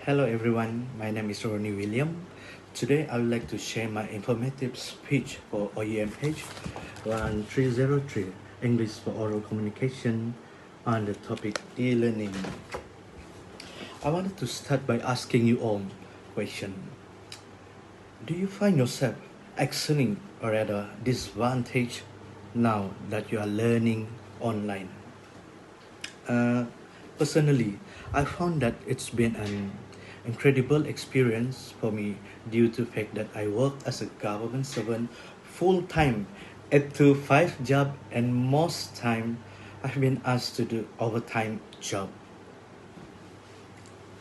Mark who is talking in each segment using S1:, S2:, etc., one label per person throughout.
S1: Hello everyone, my name is Ronnie William. Today I would like to share my informative speech for OUMH 1303 English for Oral Communication on the topic e-learning. I wanted to start by asking you all a question. Do you find yourself excelling or rather disadvantaged now that you are learning online? Personally, I found that it's been an incredible experience for me due to the fact that I work as a government servant full time, 8 to 5 job, and most time I've been asked to do overtime job.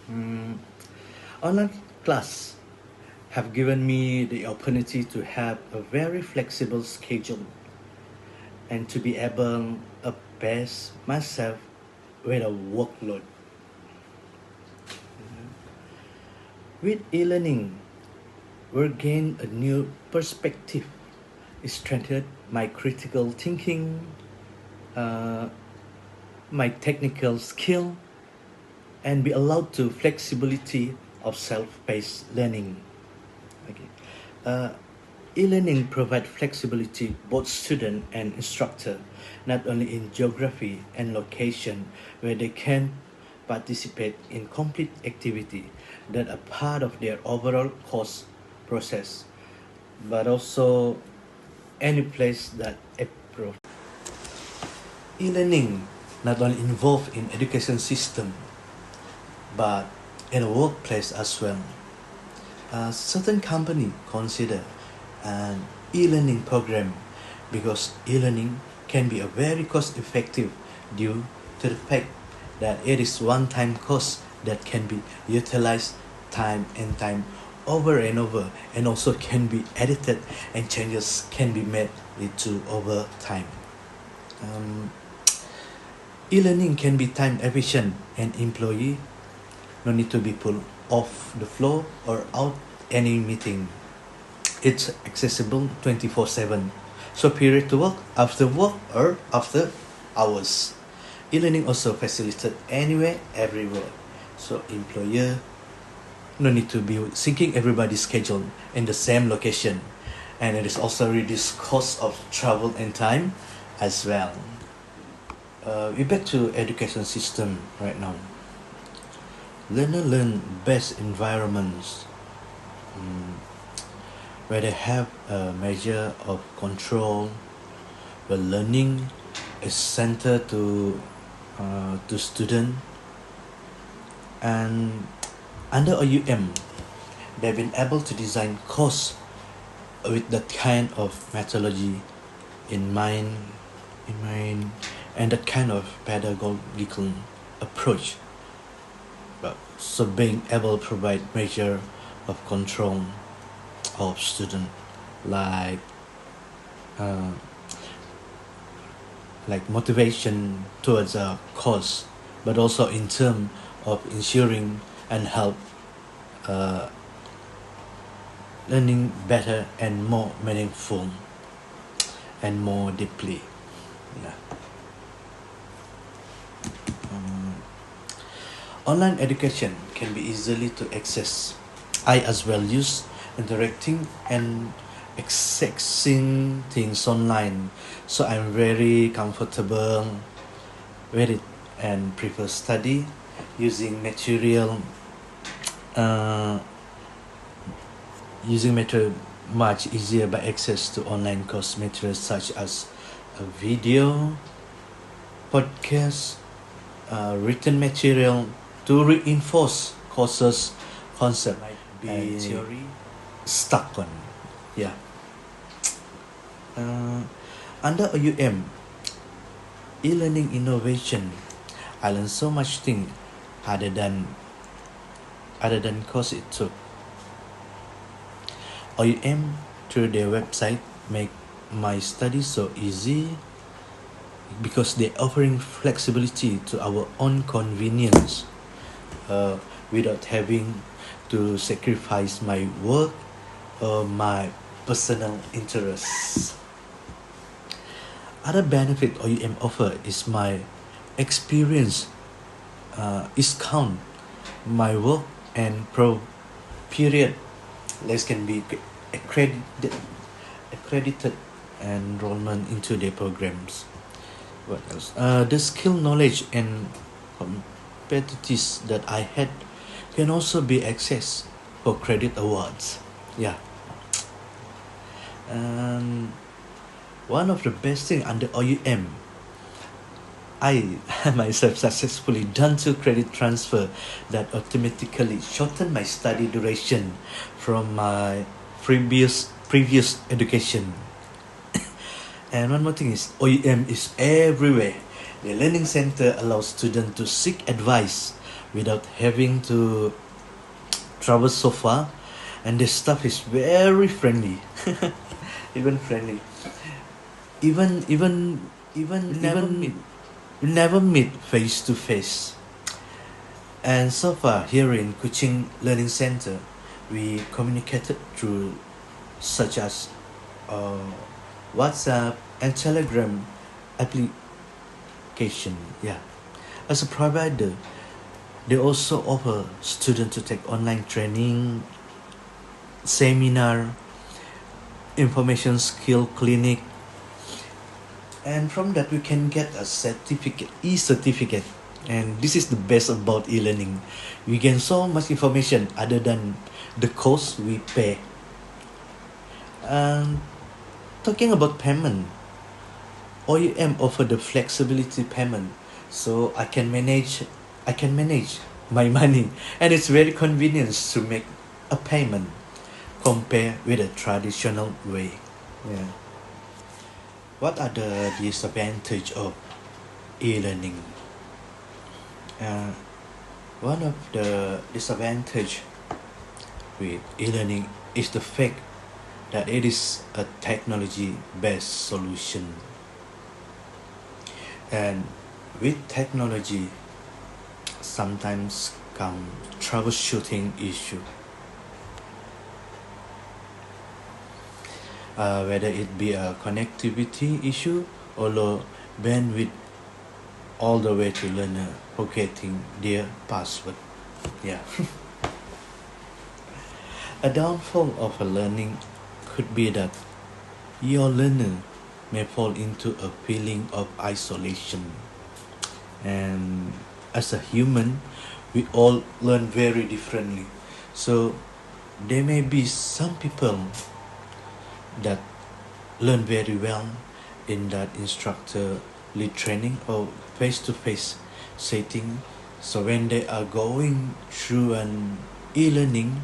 S1: Online class have given me the opportunity to have a very flexible schedule and to be able to pace myself with a workload. With e-learning, we gain a new perspective. It strengthened my critical thinking, my technical skill, and be allowed to flexibility of self-paced learning. Okay. E-learning provide flexibility both student and instructor, not only in geography and location where they can participate in complete activity that are part of their overall course process, but also any place that approve. E-learning not only involved in education system, but in a workplace as well. Certain company consider an e-learning program because e-learning can be a very cost effective due to the fact that it is one-time cost that can be utilized time and time over and over, and also can be edited and changes can be made into over time. E-learning can be time efficient and employee no need to be pulled off the floor or out any meeting. It's accessible 24/7. So period to work, after work, or after hours. E-learning also facilitated anywhere, everywhere. So employer no need to be syncing everybody's schedule in the same location. And it is also reduce cost of travel and time as well. We back to education system right now. Learner learn best environments where they have a measure of control, where learning is centered to student, and under OUM, they've been able to design course with that kind of methodology in mind, and that kind of pedagogical approach. So being able to provide measure of control of student, like motivation towards a cause, but also in terms of ensuring and help learning better and more meaningful and more deeply. Yeah. Online education can be easily to access. I as well use interacting and accessing things online, so I'm very comfortable with it and prefer study using material much easier by access to online course materials such as a video, podcast, written material to reinforce courses concept and theory stuck on. Yeah. Under OUM, e-learning innovation, I learned so much thing other than course it took. OUM through their website make my study so easy because they're offering flexibility to our own convenience without having to sacrifice my work or my personal interests. Other benefit OUM offer is my experience is count my work and pro period less can be accredited accredited enrollment into their programs. What else? The skill, knowledge, and competencies that I had can also be accessed for credit awards. Yeah. And one of the best thing under OUM, I myself successfully done 2 credit transfer that automatically shortened my study duration from my previous education. And one more thing is OUM is everywhere. The learning center allows students to seek advice without having to travel so far, and the staff is very friendly, even friendly. Even we never meet face to face. And so far here in Kuching Learning Center, we communicated through such as uh, WhatsApp and Telegram application. Yeah. As a provider, they also offer students to take online training, seminar, information skill clinic, and from that we can get a e-certificate. And this is the best about e-learning. We gain so much information other than the cost we pay. And talking about payment, OUM offer the flexibility payment, so I can manage my money, and it's very convenient to make a payment compared with a traditional way. Yeah. What are the disadvantages of e-learning? Uh, One of the disadvantage with e-learning is the fact that it is a technology-based solution. And with technology, sometimes come troubleshooting issue. Whether it be a connectivity issue or low bandwidth, all the way to learner forgetting their password. Yeah. A downfall of a learning could be that your learner may fall into a feeling of isolation. And as a human, we all learn very differently. So there may be some people that learn very well in that instructor lead training or face-to-face setting. So when they are going through an e-learning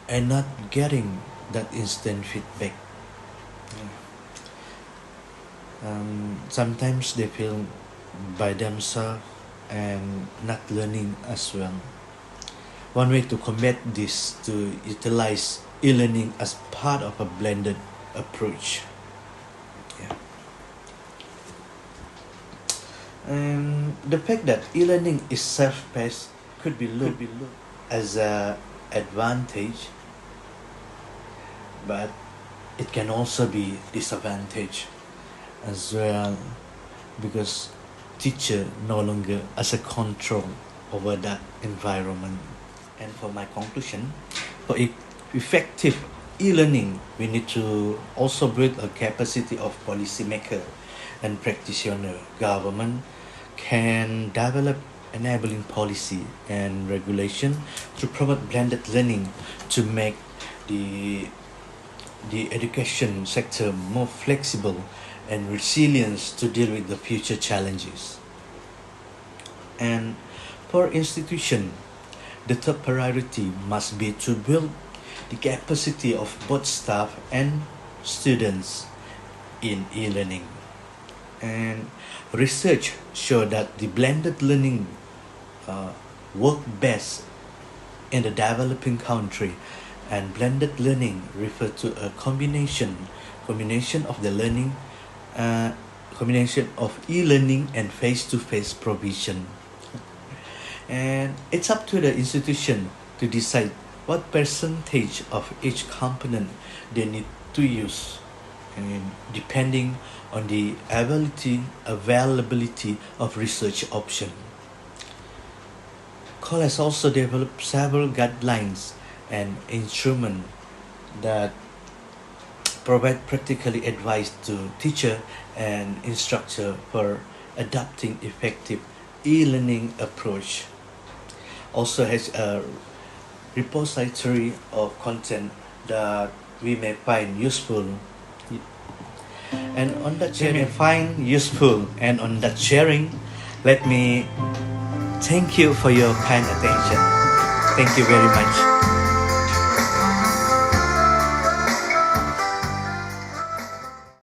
S1: and not getting that instant feedback, sometimes they feel by themselves and not learning as well. One way to combat this to utilize e-learning as part of a blended approach. Yeah. And the fact that e-learning is self-paced could be looked as an advantage, but it can also be disadvantage as well, because teacher no longer has a control over that environment. And for my conclusion, for effective e-learning, we need to also build a capacity of policymaker and practitioner. Government can develop enabling policy and regulation to promote blended learning to make the education sector more flexible and resilient to deal with the future challenges. And for institution, the top priority must be to build the capacity of both staff and students in e-learning. And research show that the blended learning work best in the developing country, and blended learning refer to a combination of the learning combination of e-learning and face-to-face provision. And it's up to the institution to decide what percentage of each component they need to use, and depending on the availability of research option. COL has also developed several guidelines and instruments that provide practically advice to teacher and instructor for adopting effective e-learning approach. Also has a repository of content that we may find useful and on that sharing find useful and on that sharing let me thank you for your kind attention. Thank you very much.